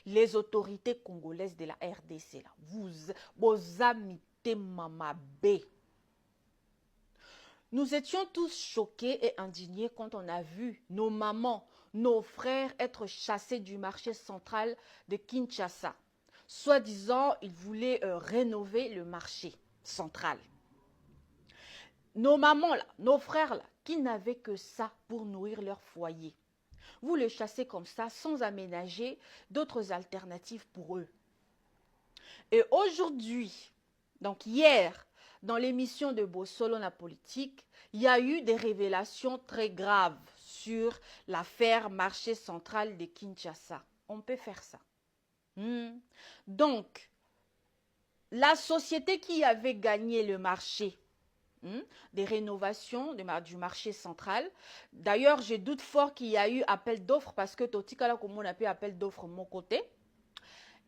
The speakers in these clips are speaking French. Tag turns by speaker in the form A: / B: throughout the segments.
A: Les autorités congolaises de la RDC, là, vous amitez Mamabe. Nous étions tous choqués et indignés quand on a vu nos mamans, nos frères être chassés du marché central de Kinshasa. Soi-disant, ils voulaient rénover le marché central. Nos mamans, là, nos frères, là, qui n'avaient que ça pour nourrir leur foyer. Vous les chassez comme ça, sans aménager d'autres alternatives pour eux. Et aujourd'hui, donc hier, dans l'émission de Bossolo la politique, il y a eu des révélations très graves sur l'affaire marché central de Kinshasa. On peut faire ça. Donc, la société qui avait gagné le marché des rénovations du marché central. D'ailleurs, je doute fort qu'il y a eu appel d'offres parce que Totikala, comme on appelle appel d'offres mon côté.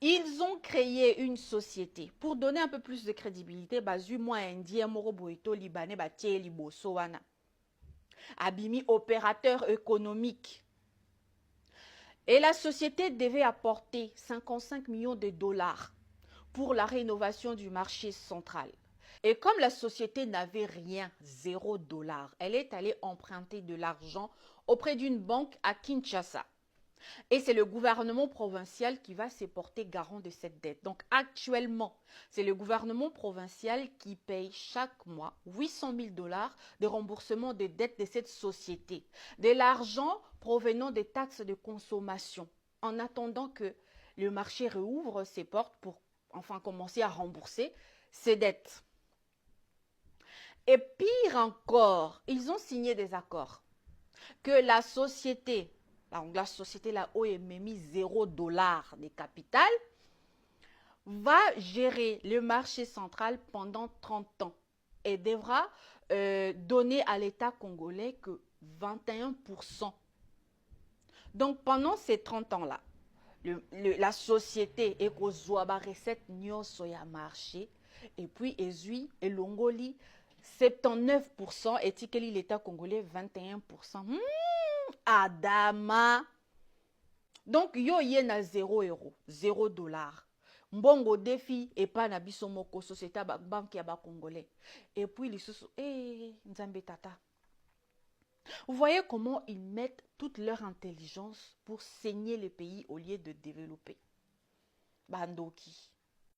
A: Ils ont créé une société pour donner un peu plus de crédibilité. Bazu moi indien moro boito libanais batie liboso wana. Abimi opérateur économique. Et la société devait apporter 55 millions de dollars pour la rénovation du marché central. Et comme la société n'avait rien, $0, elle est allée emprunter de l'argent auprès d'une banque à Kinshasa. Et c'est le gouvernement provincial qui va se porter garant de cette dette. Donc actuellement, c'est le gouvernement provincial qui paye chaque mois $800 000 de remboursement des dettes de cette société. De l'argent provenant des taxes de consommation. En attendant que le marché rouvre ses portes pour enfin commencer à rembourser ses dettes. Et pire encore, ils ont signé des accords que la société la OMMI $0 de capital, va gérer le marché central pendant 30 ans et devra donner à l'État congolais que 21%. Donc pendant ces 30 ans-là, la société est qu'aux recette nyoso ya marché et puis ezui et longoli 79% et tikeli l'État congolais 21%. Adama. Donc yo yen à 0 €, $0. Mbongo défi et pas na biso moko société banque ya ba congolais. Et puis les sous nzambe tata. Vous voyez comment ils mettent toute leur intelligence pour saigner le pays au lieu de développer. Bandoki.